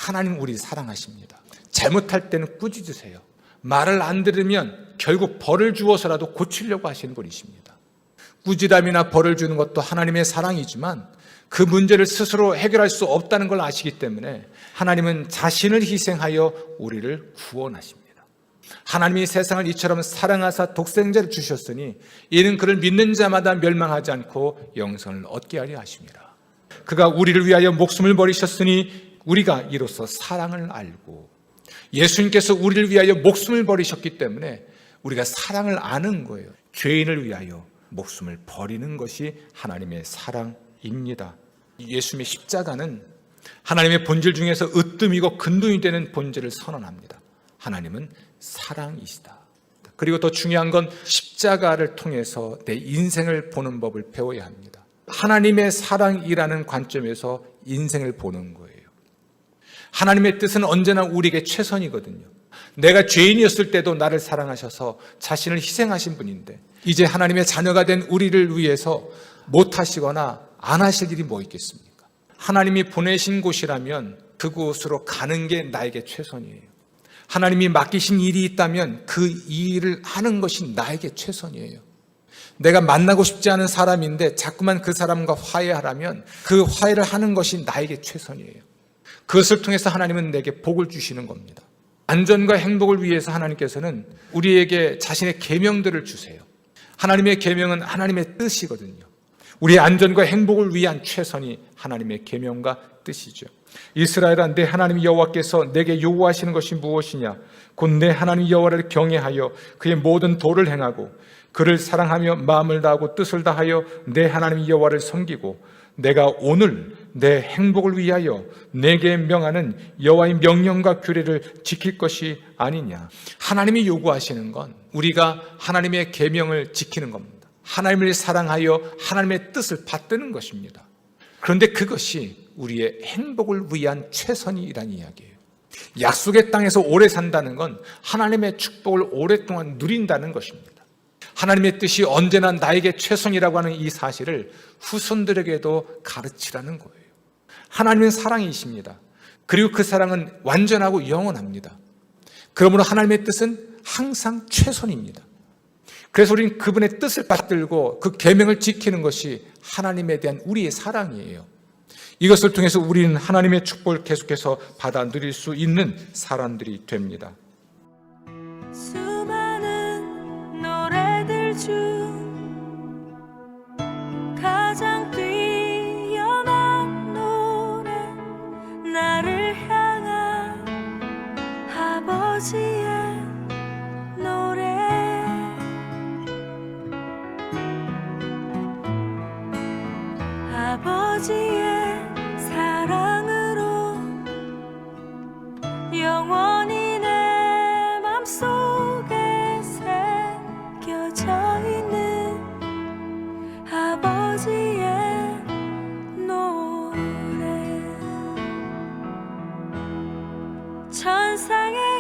하나님 우리 사랑하십니다. 잘못할 때는 꾸짖으세요. 말을 안 들으면 결국 벌을 주어서라도 고치려고 하시는 분이십니다. 꾸지람이나 벌을 주는 것도 하나님의 사랑이지만 그 문제를 스스로 해결할 수 없다는 걸 아시기 때문에 하나님은 자신을 희생하여 우리를 구원하십니다. 하나님이 세상을 이처럼 사랑하사 독생자를 주셨으니 이는 그를 믿는 자마다 멸망하지 않고 영생을 얻게 하려 하심이라. 그가 우리를 위하여 목숨을 버리셨으니 우리가 이로써 사랑을 알고, 예수님께서 우리를 위하여 목숨을 버리셨기 때문에 우리가 사랑을 아는 거예요. 죄인을 위하여 목숨을 버리는 것이 하나님의 사랑입니다. 예수님의 십자가는 하나님의 본질 중에서 으뜸이고 근본이 되는 본질을 선언합니다. 하나님은 사랑이시다. 그리고 더 중요한 건 십자가를 통해서 내 인생을 보는 법을 배워야 합니다. 하나님의 사랑이라는 관점에서 인생을 보는 거예요. 하나님의 뜻은 언제나 우리에게 최선이거든요. 내가 죄인이었을 때도 나를 사랑하셔서 자신을 희생하신 분인데 이제 하나님의 자녀가 된 우리를 위해서 못하시거나 안 하실 일이 뭐 있겠습니까? 하나님이 보내신 곳이라면 그곳으로 가는 게 나에게 최선이에요. 하나님이 맡기신 일이 있다면 그 일을 하는 것이 나에게 최선이에요. 내가 만나고 싶지 않은 사람인데 자꾸만 그 사람과 화해하라면 그 화해를 하는 것이 나에게 최선이에요. 그것을 통해서 하나님은 내게 복을 주시는 겁니다. 안전과 행복을 위해서 하나님께서는 우리에게 자신의 계명들을 주세요. 하나님의 계명은 하나님의 뜻이거든요. 우리의 안전과 행복을 위한 최선이 하나님의 계명과 뜻이죠. 이스라엘아, 내 하나님 여호와께서 내게 요구하시는 것이 무엇이냐? 곧 내 하나님 여호와를 경외하여 그의 모든 도를 행하고 그를 사랑하며 마음을 다하고 뜻을 다하여 내 하나님 여호와를 섬기고 내가 오늘 내 행복을 위하여 내게 명하는 여호와의 명령과 규례를 지킬 것이 아니냐. 하나님이 요구하시는 건 우리가 하나님의 계명을 지키는 겁니다. 하나님을 사랑하여 하나님의 뜻을 받드는 것입니다. 그런데 그것이 우리의 행복을 위한 최선이라는 이야기예요. 약속의 땅에서 오래 산다는 건 하나님의 축복을 오랫동안 누린다는 것입니다. 하나님의 뜻이 언제나 나에게 최선이라고 하는 이 사실을 후손들에게도 가르치라는 거예요. 하나님은 사랑이십니다. 그리고 그 사랑은 완전하고 영원합니다. 그러므로 하나님의 뜻은 항상 최선입니다. 그래서 우리는 그분의 뜻을 받들고 그 계명을 지키는 것이 하나님에 대한 우리의 사랑이에요. 이것을 통해서 우리는 하나님의 축복을 계속해서 받아 누릴 수 있는 사람들이 됩니다. 수많은 노래들 중 가장 뛰어난 노래, 나를 향한 아버지의 노래. 아버지의 사랑으로 영원히 내 맘속에 새겨져 있는 아버지의 노래. 천상의